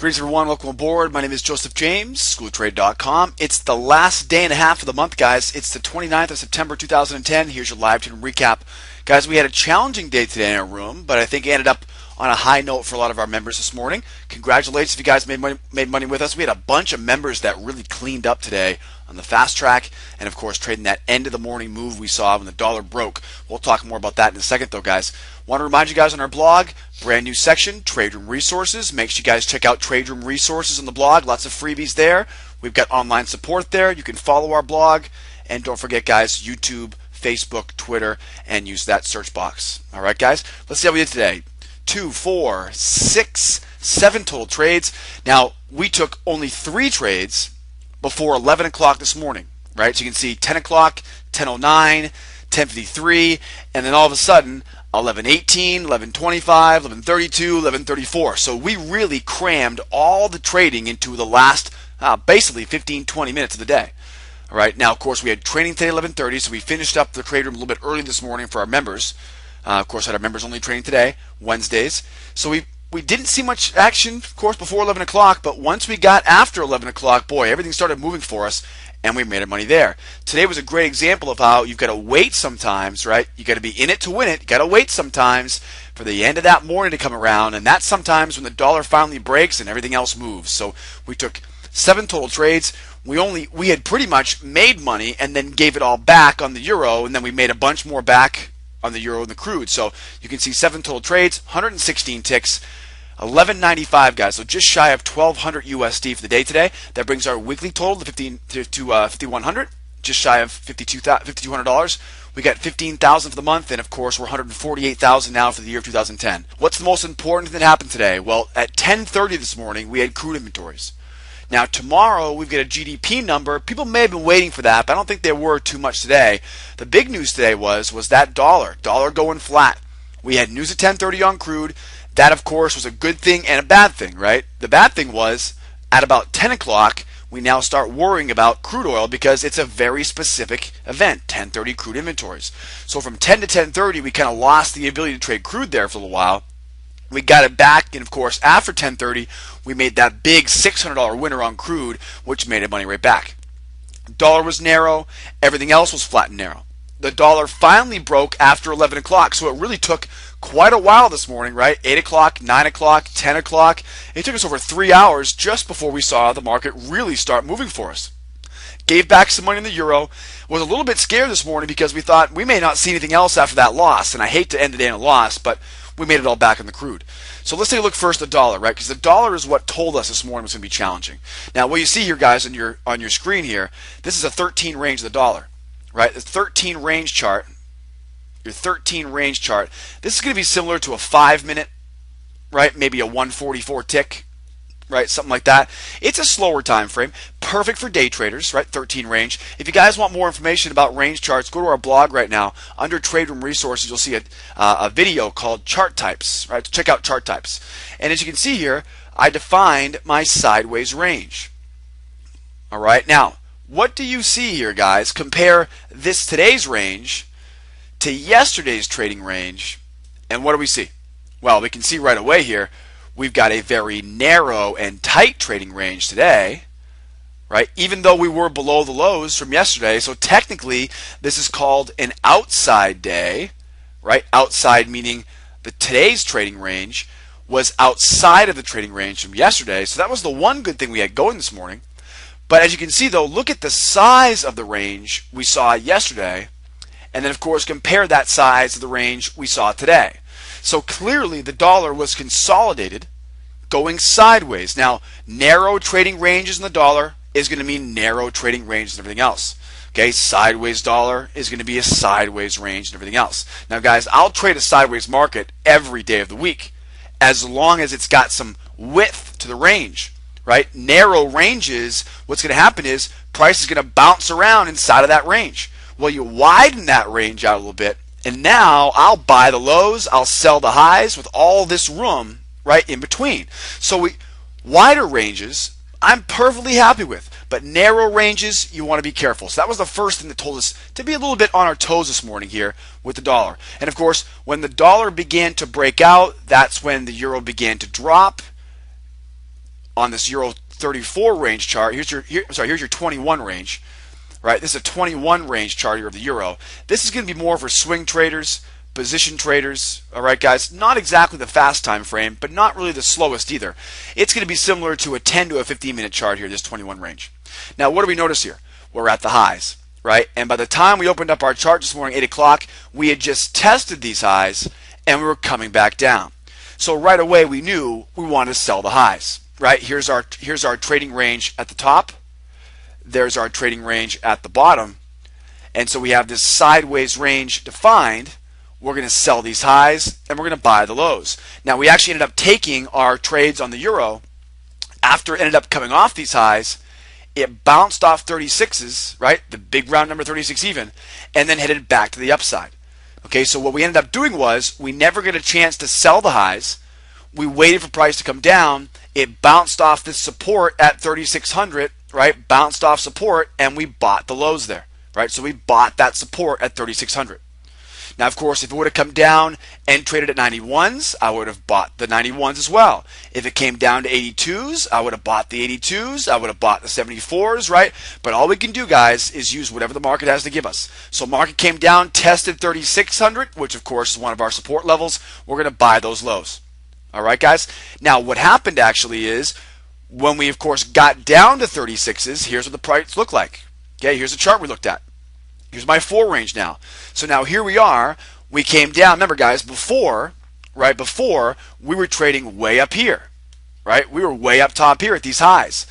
Greetings everyone, welcome aboard. My name is Joseph James, schooltrade.com. It's the last day and a half of the month, guys. It's the 29th of September 2010. Here's your live trading recap. Guys, we had a challenging day today in our room, but I think it ended up on a high note for a lot of our members this morning. Congratulations if you guys made money with us. We had a bunch of members that really cleaned up today on the fast track, and of course trading that end of the morning move we saw when the dollar broke. We'll talk more about that in a second though, guys. Want to remind you guys on our blog, brand new section, Trade Room Resources. Make sure you guys check out Trade Room Resources on the blog. Lots of freebies there. We've got online support there. You can follow our blog, and don't forget, guys, YouTube, Facebook, Twitter, and use that search box. All right, guys, let's see how we did today. 2, 4, 6, 7 total trades. Now, we took only 3 trades before 11 o'clock this morning, right? So you can see 10 o'clock, 10:09, 10:53, and then all of a sudden, 11:18, 11:25, 11:32, 11:34. So we really crammed all the trading into the last basically 15-20 minutes of the day. All right. Now, of course, we had training today at 11:30, so we finished up the trade room a little bit early this morning for our members. Of course, had our members only training today, Wednesdays. So we didn't see much action, of course, before 11 o'clock, but once we got after 11 o'clock, boy, everything started moving for us, and we made our money there. Today was a great example of how you've got to wait sometimes, right? You've got to be in it to win it. You've got to wait sometimes for the end of that morning to come around, and that's sometimes when the dollar finally breaks and everything else moves. So we took 7 total trades. We had pretty much made money and then gave it all back on the euro, and then we made a bunch more back on the euro and the crude. So you can see 7 total trades, 116 ticks, 1195, guys. So just shy of 1200 USD for the day today. That brings our weekly total to 5100, just shy of $5,200. We got 15,000 for the month, and of course we're 148,000 now for the year of 2010. What's the most important thing that happened today? Well, at 10:30 this morning we had crude inventories. Now tomorrow we've got a GDP number. People may have been waiting for that, but I don't think they were too much today. The big news today was that dollar going flat. We had news at 10:30 on crude. That, of course, was a good thing and a bad thing, right? The bad thing was at about 10 o'clock, we now start worrying about crude oil because it's a very specific event, 10:30 crude inventories. So from 10 to 10:30, we kind of lost the ability to trade crude there for a little while. We got it back, and of course, after 10:30, we made that big $600 winner on crude, which made our money right back. Dollar was narrow. Everything else was flat and narrow. The dollar finally broke after 11 o'clock, so it really took quite a while this morning, right? 8 o'clock, 9 o'clock, 10 o'clock. It took us over 3 hours just before we saw the market really start moving for us. Gave back some money in the euro. Was a little bit scared this morning because we thought we may not see anything else after that loss, and I hate to end the day in a loss, but we made it all back in the crude. So let's take a look first at the dollar, right? Because the dollar is what told us this morning was going to be challenging. Now, what you see here, guys, on your screen here, this is a 13 range of the dollar, right? The 13 range chart. Your 13 range chart. This is going to be similar to a 5-minute, right? Maybe a 144 tick, right? Something like that. It's a slower time frame. Perfect for day traders, right? 13 range. If you guys want more information about range charts, go to our blog right now. Under Trade Room Resources, you'll see a video called Chart Types, right? Check out chart types. And as you can see here, I defined my sideways range. All right. Now, what do you see here, guys? Compare today's range to yesterday's trading range, and what do we see? Well, we can see right away here we've got a very narrow and tight trading range today, right? Even though we were below the lows from yesterday, so technically this is called an outside day, right? Outside meaning today's trading range was outside of the trading range from yesterday, so that was the one good thing we had going this morning. But as you can see though, look at the size of the range we saw yesterday, and then, of course, compare that size to the range we saw today. So clearly, the dollar was consolidated, going sideways. Now, narrow trading ranges in the dollar is going to mean narrow trading ranges and everything else. Okay, sideways dollar is going to be a sideways range and everything else. Now, guys, I'll trade a sideways market every day of the week as long as it's got some width to the range, right? Narrow ranges, what's going to happen is price is going to bounce around inside of that range. Well, you widen that range out a little bit, and now I'll buy the lows, I'll sell the highs with all this room right in between. So wider ranges, I'm perfectly happy with, but narrow ranges, you want to be careful. So that was the first thing that told us to be a little bit on our toes this morning here with the dollar. And of course, when the dollar began to break out, that's when the euro began to drop. on this Euro 34 range chart. Here's your 21 range, right? This is a 21 range chart here of the Euro. This is going to be more for swing traders, position traders, all right, guys? Not exactly the fast time frame, but not really the slowest either. It's going to be similar to a 10 to a 15-minute chart here, this 21 range. Now, what do we notice here? We're at the highs, right? And by the time we opened up our chart this morning, 8 o'clock, we had just tested these highs, and we were coming back down. So right away, we knew we wanted to sell the highs, right? Here's our trading range at the top. There's our trading range at the bottom. And so we have this sideways range defined. We're going to sell these highs, and we're going to buy the lows. Now, we actually ended up taking our trades on the Euro. After it ended up coming off these highs, it bounced off 36s, right? The big round number 36 even, and then headed back to the upside. Okay, so what we ended up doing was we never get a chance to sell the highs. We waited for price to come down. It bounced off this support at 3,600, right? Bounced off support, and we bought the lows there, right? So we bought that support at 3,600. Now, of course, if it would have come down and traded at 91s, I would have bought the 91s as well. If it came down to 82s, I would have bought the 82s. I would have bought the 74s, right? But all we can do, guys, is use whatever the market has to give us. So market came down, tested 3,600, which, of course, is one of our support levels. We're going to buy those lows. All right, guys? Now, what happened actually is when we, of course, got down to 36s, here's what the price looked like. Okay, here's the chart we looked at. Here's my 4 range now. So now here we are. We came down. Remember, guys, before, right, before we were trading way up here, right? We were way up top here at these highs.